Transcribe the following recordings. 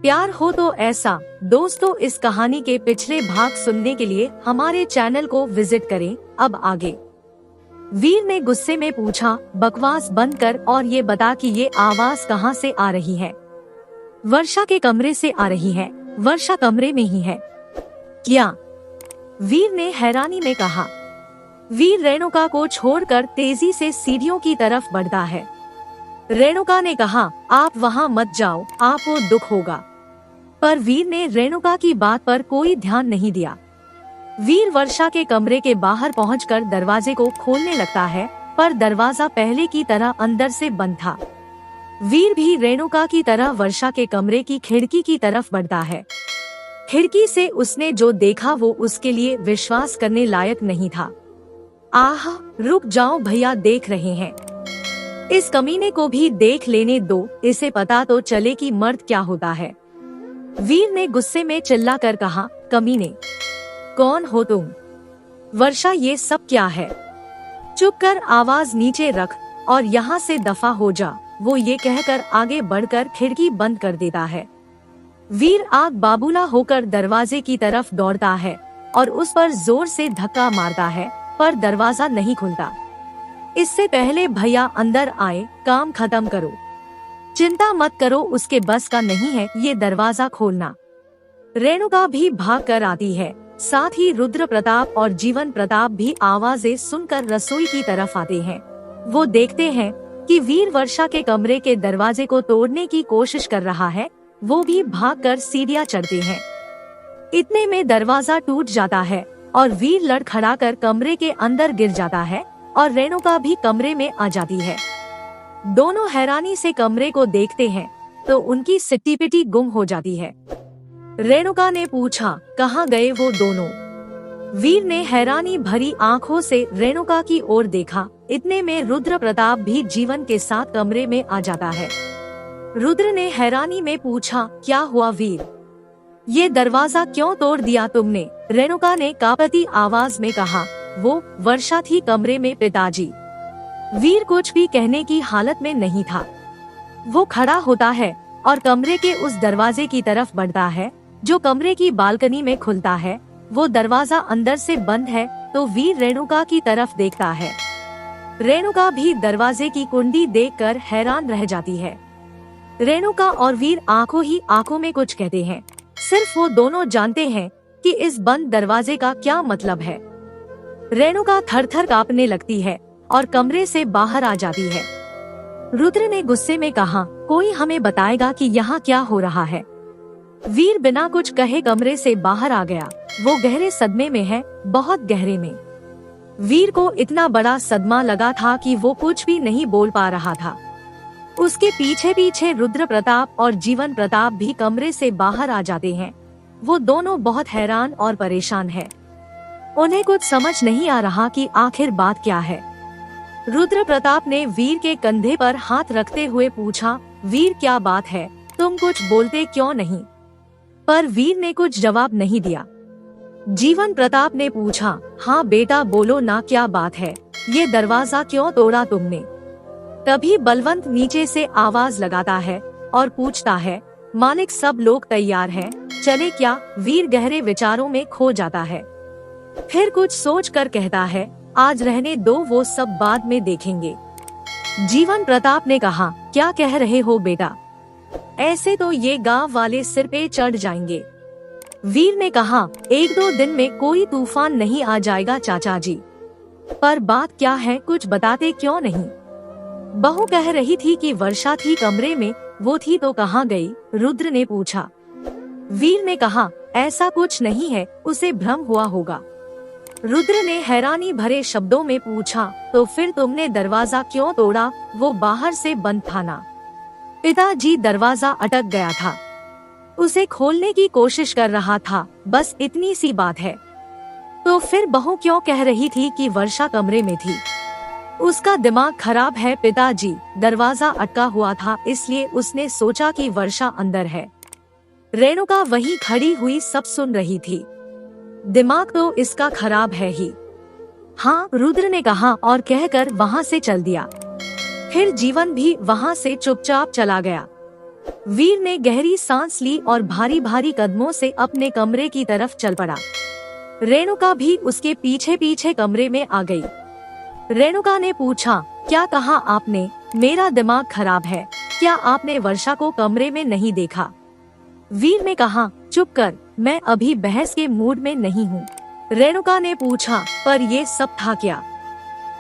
प्यार हो तो ऐसा। दोस्तों, इस कहानी के पिछले भाग सुनने के लिए हमारे चैनल को विजिट करें। अब आगे। वीर ने गुस्से में पूछा, बकवास बंद कर और ये बता कि ये आवाज कहाँ से आ रही है। वर्षा के कमरे से आ रही है। वर्षा कमरे में ही है क्या? वीर ने हैरानी में कहा। वीर रेणुका को छोड़कर तेजी से सीढ़ियों की तरफ बढ़ता है। रेणुका ने कहा, आप वहाँ मत जाओ, आपको दुख होगा। पर वीर ने रेणुका की बात पर कोई ध्यान नहीं दिया। वीर वर्षा के कमरे के बाहर पहुंचकर दरवाजे को खोलने लगता है, पर दरवाजा पहले की तरह अंदर से बंद था। वीर भी रेणुका की तरह वर्षा के कमरे की खिड़की की तरफ बढ़ता है। खिड़की से उसने जो देखा वो उसके लिए विश्वास करने लायक नहीं था। आह, रुक जाओ भैया, देख रहे हैं। इस कमीने को भी देख लेने दो, इसे पता तो चले कि मर्द क्या होता है। वीर ने गुस्से में चिल्लाकर कहा, कमीने, कौन हो तुम? वर्षा, ये सब क्या है? चुप कर, आवाज नीचे रख और यहाँ से दफा हो जा। वो ये कहकर आगे बढ़कर खिड़की बंद कर देता है। वीर आग बाबूला होकर दरवाजे की तरफ दौड़ता है और उस पर जोर से धक्का मारता है, पर दरवाजा नहीं खुलता। इससे पहले भैया अंदर आए, काम खत्म करो। चिंता मत करो, उसके बस का नहीं है ये दरवाजा खोलना। रेणुका भी भाग कर आती है। साथ ही रुद्र प्रताप और जीवन प्रताप भी आवाजें सुनकर रसोई की तरफ आते हैं। वो देखते हैं कि वीर वर्षा के कमरे के दरवाजे को तोड़ने की कोशिश कर रहा है। वो भी भागकर सीढ़ियां चढ़ते हैं। इतने में दरवाजा टूट जाता है और वीर लड़खड़ाकर कमरे के अंदर गिर जाता है और रेणुका भी कमरे में आ जाती है। दोनों हैरानी से कमरे को देखते हैं तो उनकी सिट्टी पिटी गुम हो जाती है। रेणुका ने पूछा, कहाँ गए वो दोनों? वीर ने हैरानी भरी आंखों से रेणुका की ओर देखा। इतने में रुद्र प्रताप भी जीवन के साथ कमरे में आ जाता है। रुद्र ने हैरानी में पूछा, क्या हुआ वीर? ये दरवाजा क्यों तोड़ दिया तुमने? रेणुका ने कांपती आवाज में कहा, वो वर्षा थी कमरे में पिताजी। वीर कुछ भी कहने की हालत में नहीं था। वो खड़ा होता है और कमरे के उस दरवाजे की तरफ बढ़ता है जो कमरे की बालकनी में खुलता है। वो दरवाजा अंदर से बंद है तो वीर रेणुका की तरफ देखता है। रेणुका भी दरवाजे की कुंडी देखकर हैरान रह जाती है। रेणुका और वीर आंखों ही आंखों में कुछ कहते हैं। सिर्फ वो दोनों जानते हैं कि इस बंद दरवाजे का क्या मतलब है। रेणुका थर-थर कांपने लगती है और कमरे से बाहर आ जाती है। रुद्र ने गुस्से में कहा, कोई हमें बताएगा कि यहाँ क्या हो रहा है? वीर बिना कुछ कहे कमरे से बाहर आ गया। वो गहरे सदमे में है, बहुत गहरे में। वीर को इतना बड़ा सदमा लगा था कि वो कुछ भी नहीं बोल पा रहा था। उसके पीछे पीछे रुद्र प्रताप और जीवन प्रताप भी कमरे से बाहर आ जाते हैं। वो दोनों बहुत हैरान और परेशान है। उन्हें कुछ समझ नहीं आ रहा कि आखिर बात क्या है। रुद्र प्रताप ने वीर के कंधे पर हाथ रखते हुए पूछा, वीर क्या बात है? तुम कुछ बोलते क्यों नहीं? पर वीर ने कुछ जवाब नहीं दिया। जीवन प्रताप ने पूछा, हाँ बेटा बोलो ना, क्या बात है? ये दरवाजा क्यों तोड़ा तुमने? तभी बलवंत नीचे से आवाज लगाता है और पूछता है, मालिक सब लोग तैयार हैं, चले क्या? वीर गहरे विचारों में खो जाता है। फिर कुछ सोच कर कहता है, आज रहने दो, वो सब बाद में देखेंगे। जीवन प्रताप ने कहा, क्या कह रहे हो बेटा? ऐसे तो ये गांव वाले सिर पे चढ़ जाएंगे। वीर ने कहा, एक दो दिन में कोई तूफान नहीं आ जाएगा चाचा जी। पर बात क्या है, कुछ बताते क्यों नहीं? बहू कह रही थी कि वर्षा थी कमरे में, वो थी तो कहाँ गई? रुद्र ने पूछा। वीर ने कहा, ऐसा कुछ नहीं है, उसे भ्रम हुआ होगा। रुद्र ने हैरानी भरे शब्दों में पूछा, तो फिर तुमने दरवाजा क्यों तोड़ा? वो बाहर से बंद था ना? पिताजी, दरवाजा अटक गया था, उसे खोलने की कोशिश कर रहा था, बस इतनी सी बात है। तो फिर बहू क्यों कह रही थी कि वर्षा कमरे में थी? उसका दिमाग खराब है पिताजी, दरवाजा अटका हुआ था इसलिए उसने सोचा कि वर्षा अंदर है। रेणुका वहीं खड़ी हुई सब सुन रही थी। दिमाग तो इसका खराब है ही। हाँ, रुद्र ने कहा और कहकर वहाँ से चल दिया। फिर जीवन भी वहाँ से चुपचाप चला गया। वीर ने गहरी सांस ली और भारी भारी कदमों से अपने कमरे की तरफ चल पड़ा। रेणुका भी उसके पीछे पीछे कमरे में आ गई। रेणुका ने पूछा, क्या कहा आपने? मेरा दिमाग खराब है, क्या आपने वर्षा को कमरे में नहीं देखा? वीर ने कहा, चुप कर, मैं अभी बहस के मूड में नहीं हूँ। रेणुका ने पूछा, पर ये सब था क्या?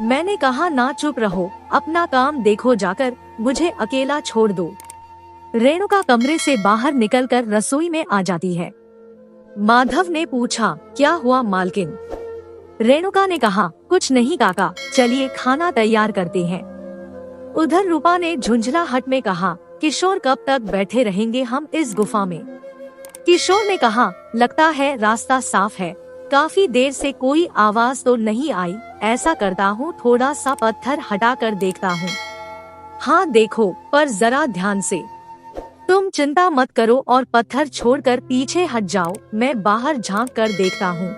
मैंने कहा ना चुप रहो, अपना काम देखो जाकर, मुझे अकेला छोड़ दो। रेणुका कमरे से बाहर निकलकर रसोई में आ जाती है। माधव ने पूछा, क्या हुआ मालकिन? रेणुका ने कहा, कुछ नहीं काका, चलिए खाना तैयार करते हैं। उधर रूपा ने झुंझलाहट में कहा, किशोर कब तक बैठे रहेंगे हम इस गुफा में? किशोर ने कहा, लगता है रास्ता साफ है, काफी देर से कोई आवाज तो नहीं आई। ऐसा करता हूँ, थोड़ा सा पत्थर हटा कर देखता हूँ। हाँ देखो, पर जरा ध्यान से। तुम चिंता मत करो और पत्थर छोड़कर पीछे हट जाओ, मैं बाहर झांक कर देखता हूँ।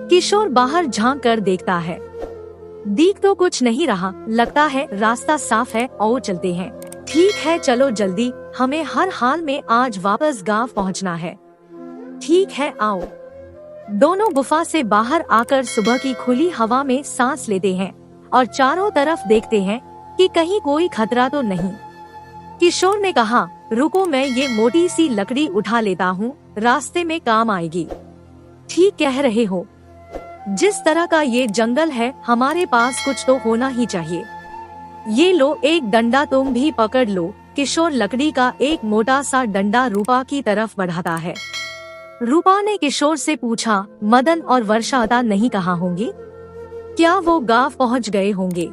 किशोर बाहर झांक कर देखता है। दिख तो कुछ नहीं रहा, लगता है रास्ता साफ है और चलते हैं। ठीक है चलो जल्दी, हमें हर हाल में आज वापस गांव पहुंचना है। ठीक है आओ। दोनों गुफा से बाहर आकर सुबह की खुली हवा में सांस लेते हैं और चारों तरफ देखते हैं कि कहीं कोई खतरा तो नहीं। किशोर ने कहा, रुको मैं ये मोटी सी लकड़ी उठा लेता हूँ, रास्ते में काम आएगी। ठीक कह रहे हो, जिस तरह का ये जंगल है हमारे पास कुछ तो होना ही चाहिए। ये लो एक डंडा, तुम भी पकड़ लो। किशोर लकड़ी का एक मोटा सा डंडा रूपा की तरफ बढ़ाता है। रूपा ने किशोर से पूछा, मदन और वर्षा अता नहीं कहाँ होंगे? क्या वो गांव पहुँच गए होंगे?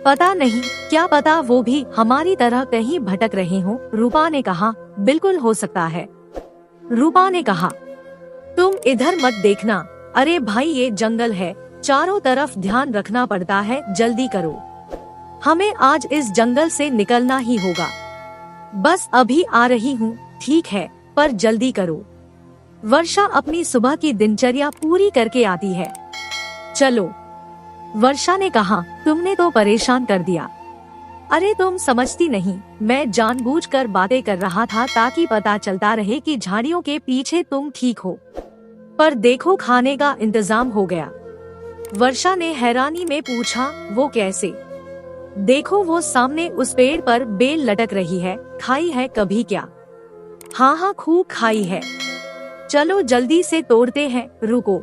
पता नहीं, क्या पता वो भी हमारी तरह कहीं भटक रहे हों। रूपा ने कहा, बिल्कुल हो सकता है। रूपा ने कहा, तुम इधर मत देखना। अरे भाई ये जंगल है, चारों तरफ ध्यान रखना पड़ता है, जल्दी करो, हमें आज इस जंगल से निकलना ही होगा। बस अभी आ रही हूँ। ठीक है, पर जल्दी करो। वर्षा अपनी सुबह की दिनचर्या पूरी करके आती है। चलो। वर्षा ने कहा, तुमने तो परेशान कर दिया। अरे तुम समझती नहीं, मैं जानबूझकर बातें कर रहा था ताकि पता चलता रहे कि झाड़ियों के पीछे तुम ठीक हो। पर देखो खाने का इंतजाम हो गया। वर्षा ने हैरानी में पूछा, वो कैसे? देखो वो सामने उस पेड़ पर बेल लटक रही है, खाई है कभी क्या? हाँ हाँ खूब खाई है। चलो जल्दी से तोड़ते हैं। रुको,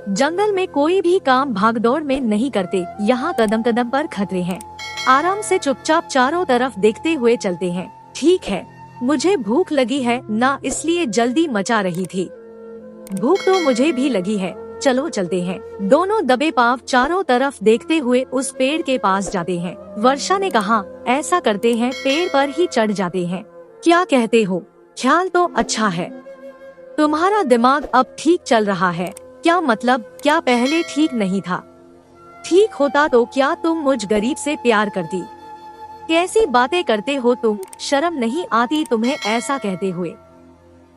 जंगल में कोई भी काम भागदौड़ में नहीं करते, यहाँ कदम कदम पर खतरे हैं। आराम से चुपचाप चारों तरफ देखते हुए चलते हैं। ठीक है, मुझे भूख लगी है ना, इसलिए जल्दी मचा रही थी। भूख तो मुझे भी लगी है, चलो चलते हैं। दोनों दबे पांव चारों तरफ देखते हुए उस पेड़ के पास जाते हैं। वर्षा ने कहा, ऐसा करते हैं, पेड़ पर ही चढ़ जाते हैं। क्या कहते हो? ख्याल तो अच्छा है। तुम्हारा दिमाग अब ठीक चल रहा है। क्या मतलब? क्या पहले ठीक नहीं था? ठीक होता तो क्या तुम मुझ गरीब से प्यार करती? कैसी बातें करते हो तुम, शर्म नहीं आती तुम्हें ऐसा कहते हुए?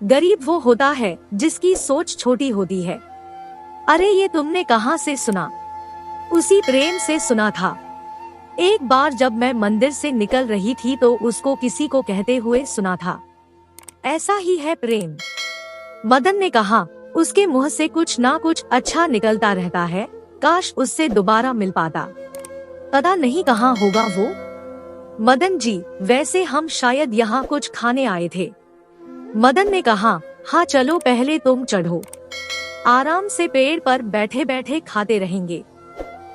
गरीब वो होता है जिसकी सोच छोटी होती है। अरे ये तुमने कहाँ से सुना? उसी प्रेम से सुना था। एक बार जब मैं मंदिर से निकल रही थी तो उसको किसी को कहते हुए सुना था। ऐसा ही है प्रेम। मदन ने कहा, उसके मुंह से कुछ ना कुछ अच्छा निकलता रहता है, काश उससे दोबारा मिल पाता। पता नहीं कहाँ होगा वो। मदन जी, वैसे हम शायद यहाँ कुछ खाने आए थे। मदन ने कहा, हाँ चलो पहले तुम चढ़ो, आराम से पेड़ पर बैठे बैठे खाते रहेंगे।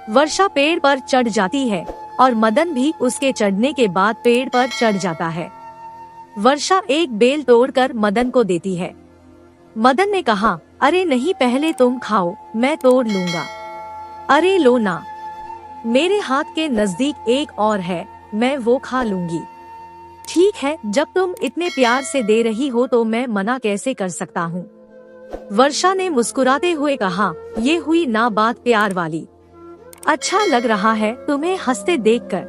वर्षा पेड़ पर चढ़ जाती है और मदन भी उसके चढ़ने के बाद पेड़ पर चढ़ जाता है। वर्षा एक बेल तोड़कर मदन को देती है। मदन ने कहा, अरे नहीं पहले तुम खाओ, मैं तोड़ लूंगा। अरे लो ना, मेरे हाथ के नजदीक एक और है, मैं वो खा लूंगी। ठीक है, जब तुम इतने प्यार से दे रही हो तो मैं मना कैसे कर सकता हूँ। वर्षा ने मुस्कुराते हुए कहा, ये हुई ना बात प्यार वाली। अच्छा लग रहा है तुम्हें हंसते देखकर।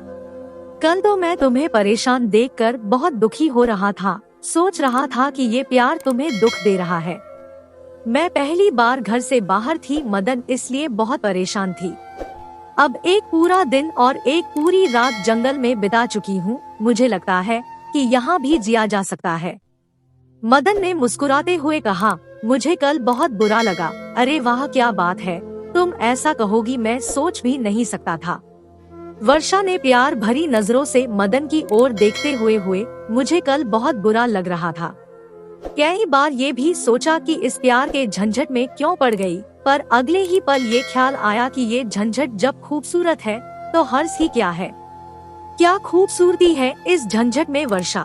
कल तो मैं तुम्हें परेशान देखकर बहुत दुखी हो रहा था, सोच रहा था कि ये प्यार तुम्हें दुख दे रहा है। मैं पहली बार घर से बाहर थी मदन, इसलिए बहुत परेशान थी। अब एक पूरा दिन और एक पूरी रात जंगल में बिता चुकी हूँ, मुझे लगता है कि यहाँ भी जिया जा सकता है। मदन ने मुस्कुराते हुए कहा, मुझे कल बहुत बुरा लगा। अरे वाह, क्या बात है, तुम ऐसा कहोगी मैं सोच भी नहीं सकता था। वर्षा ने प्यार भरी नजरों से मदन की ओर देखते हुए मुझे कल बहुत बुरा लग रहा था। कई बार ये भी सोचा कि इस प्यार के झंझट में क्यों पड़ गई, पर अगले ही पल ये ख्याल आया कि ये झंझट जब खूबसूरत है तो हर्ष ही क्या है। क्या खूबसूरती है इस झंझट में वर्षा।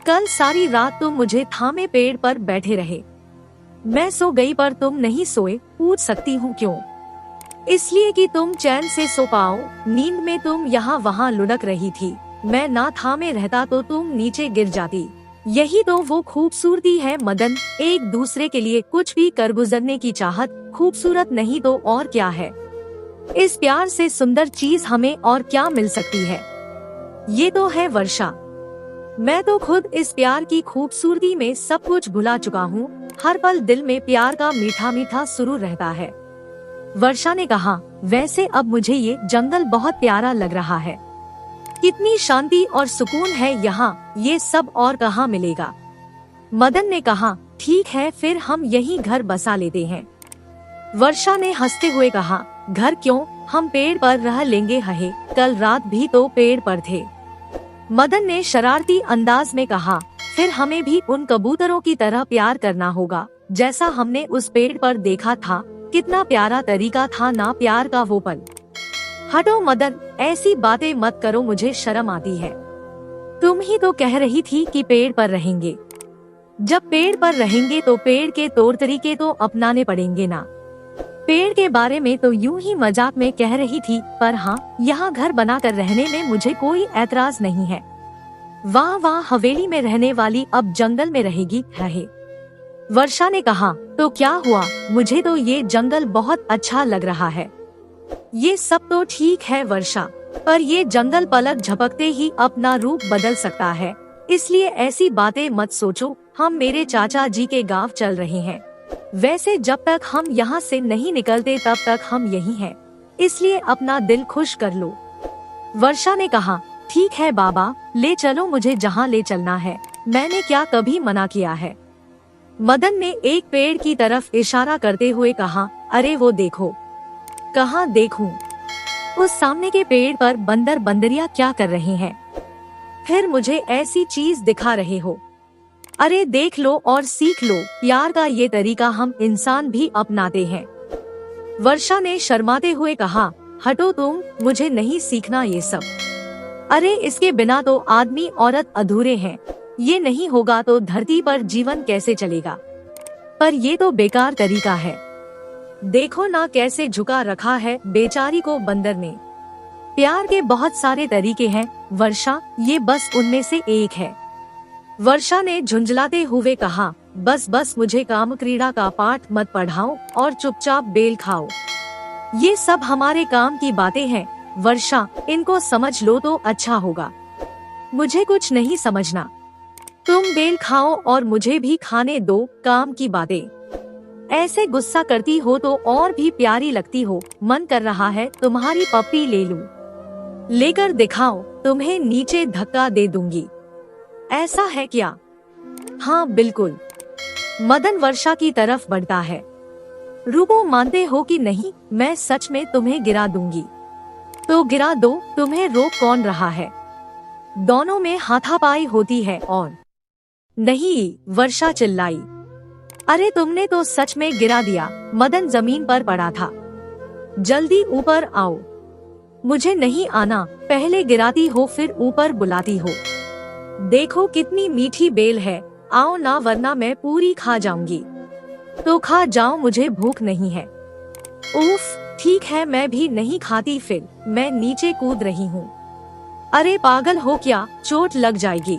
कल सारी रात तुम मुझे थामे पेड़ पर बैठे रहे। मैं सो गई पर तुम नहीं सोए। पूछ सकती हूँ क्यों? इसलिए कि तुम चैन से सो पाओ। नींद में तुम यहाँ वहाँ लुढ़क रही थी। मैं ना थामे रहता तो तुम नीचे गिर जाती। यही तो वो खूबसूरती है मदन, एक दूसरे के लिए कुछ भी कर गुजरने की चाहत। खूबसूरत नहीं तो और क्या है। इस प्यार से सुंदर चीज हमें और क्या मिल सकती है। ये तो है वर्षा। मैं तो खुद इस प्यार की खूबसूरती में सब कुछ भुला चुका हूँ। हर पल दिल में प्यार का मीठा मीठा सुरूर रहता है। वर्षा ने कहा, वैसे अब मुझे ये जंगल बहुत प्यारा लग रहा है। कितनी शांति और सुकून है यहाँ, ये सब और कहाँ मिलेगा। मदन ने कहा, ठीक है फिर हम यहीं घर बसा लेते हैं। वर्षा ने हंसते हुए कहा, घर क्यों, हम पेड़ पर रह लेंगे हहे, कल रात भी तो पेड़ पर थे। मदन ने शरारती अंदाज में कहा, फिर हमें भी उन कबूतरों की तरह प्यार करना होगा जैसा हमने उस पेड़ पर देखा था। कितना प्यारा तरीका था ना प्यार का वो पल। हटो मदन, ऐसी बातें मत करो, मुझे शर्म आती है। तुम ही तो कह रही थी कि पेड़ पर रहेंगे। जब पेड़ पर रहेंगे तो पेड़ के तौर तरीके तो अपनाने पड़ेंगे ना। पेड़ के बारे में तो यूं ही मजाक में कह रही थी, पर हाँ, यहाँ घर बनाकर रहने में मुझे कोई ऐतराज नहीं है। वाह वाह, हवेली में रहने वाली अब जंगल में रहेगी है। वर्षा ने कहा, तो क्या हुआ, मुझे तो ये जंगल बहुत अच्छा लग रहा है। ये सब तो ठीक है वर्षा, पर ये जंगल पलक झपकते ही अपना रूप बदल सकता है, इसलिए ऐसी बातें मत सोचो। हम मेरे चाचा जी के गांव चल रहे हैं। वैसे जब तक हम यहाँ से नहीं निकलते तब तक हम यहीं हैं, इसलिए अपना दिल खुश कर लो। वर्षा ने कहा, ठीक है बाबा, ले चलो मुझे जहाँ ले चलना है, मैंने क्या कभी मना किया है। मदन ने एक पेड़ की तरफ इशारा करते हुए कहा, अरे वो देखो। कहाँ देखूं? उस सामने के पेड़ पर बंदर बंदरिया क्या कर रहे हैं? फिर मुझे ऐसी चीज दिखा रहे हो? अरे देख लो और सीख लो, प्यार का ये तरीका हम इंसान भी अपनाते हैं। वर्षा ने शर्माते हुए कहा, हटो तुम, मुझे नहीं सीखना ये सब। अरे इसके बिना तो आदमी औरत अधूरे हैं। ये नहीं होगा तो धरती पर जीवन कैसे चलेगा। पर ये तो बेकार तरीका है। देखो ना कैसे झुका रखा है बेचारी को बंदर ने। प्यार के बहुत सारे तरीके हैं वर्षा, ये बस उनमें से एक है। वर्षा ने झुंझलाते हुए कहा, बस बस मुझे काम क्रीड़ा का पाठ मत पढ़ाओ और चुपचाप बेल खाओ। ये सब हमारे काम की बातें हैं वर्षा, इनको समझ लो तो अच्छा होगा। मुझे कुछ नहीं समझना। तुम बेल खाओ और मुझे भी खाने दो। काम की बातें। ऐसे गुस्सा करती हो तो और भी प्यारी लगती हो। मन कर रहा है तुम्हारी पप्पी ले लूं। लेकर दिखाओ, तुम्हें नीचे धक्का दे दूंगी। ऐसा है क्या? हाँ बिल्कुल। मदन वर्षा की तरफ बढ़ता है। रुको, मानते हो कि नहीं? मैं सच में तुम्हें गिरा दूंगी। तो गिरा दो, तुम्हें रोक कौन रहा है? दोनों में हाथापाई होती है। और नहीं, वर्षा चिल्लाई। अरे तुमने तो सच में गिरा दिया। मदन जमीन पर पड़ा था। जल्दी ऊपर आओ। मुझे नहीं आना, पहले गिराती हो फिर ऊपर बुलाती हो। देखो कितनी मीठी बेल है, आओ ना वरना मैं पूरी खा जाऊंगी। तो खा जाओ, मुझे भूख नहीं है। उफ, ठीक है मैं भी नहीं खाती, फिर मैं नीचे कूद रही हूँ। अरे पागल हो क्या, चोट लग जाएगी।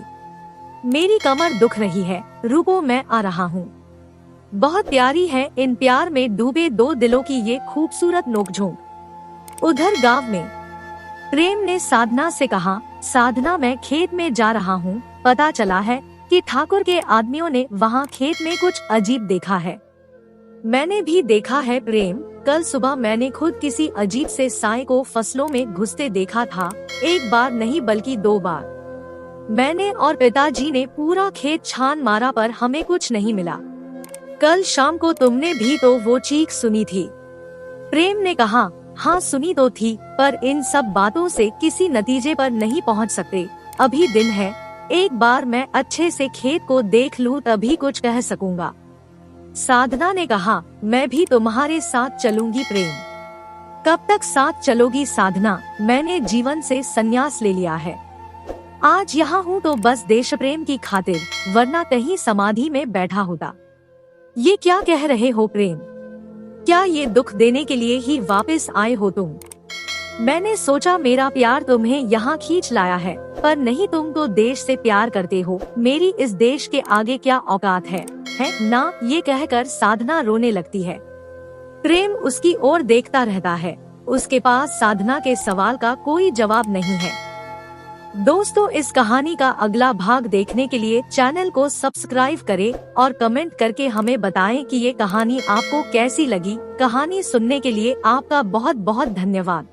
मेरी कमर दुख रही है, रुको मैं आ रहा हूँ। बहुत प्यारी है इन प्यार में डूबे दो दिलों की ये खूबसूरत नोकझोंक। उधर गांव में प्रेम ने साधना से कहा, साधना मैं खेत में जा रहा हूँ। पता चला है कि ठाकुर के आदमियों ने वहाँ खेत में कुछ अजीब देखा है। मैंने भी देखा है प्रेम, कल सुबह मैंने खुद किसी अजीब से साए को फसलों में घुसते देखा था। एक बार नहीं बल्कि 2 बार। मैंने और पिताजी ने पूरा खेत छान मारा पर हमें कुछ नहीं मिला। कल शाम को तुमने भी तो वो चीख सुनी थी। प्रेम ने कहा, हाँ सुनी तो थी, पर इन सब बातों से किसी नतीजे पर नहीं पहुंच सकते। अभी दिन है, एक बार मैं अच्छे से खेत को देख लूं तभी कुछ कह सकूंगा। साधना ने कहा, मैं भी तुम्हारे साथ चलूंगी प्रेम। कब तक साथ चलोगी साधना? मैंने जीवन से संन्यास ले लिया है। आज यहाँ हूँ तो बस देश प्रेम की खातिर, वरना कहीं समाधि में बैठा होता। ये क्या कह रहे हो प्रेम? क्या ये दुख देने के लिए ही वापस आए हो तुम? मैंने सोचा मेरा प्यार तुम्हें यहाँ खींच लाया है, पर नहीं, तुम तो देश से प्यार करते हो। मेरी इस देश के आगे क्या औकात है ना? ये कहकर साधना रोने लगती है। प्रेम उसकी ओर देखता रहता है। उसके पास साधना के सवाल का कोई जवाब नहीं है। दोस्तों, इस कहानी का अगला भाग देखने के लिए चैनल को सब्सक्राइब करें और कमेंट करके हमें बताएं कि ये कहानी आपको कैसी लगी। कहानी सुनने के लिए आपका बहुत बहुत धन्यवाद।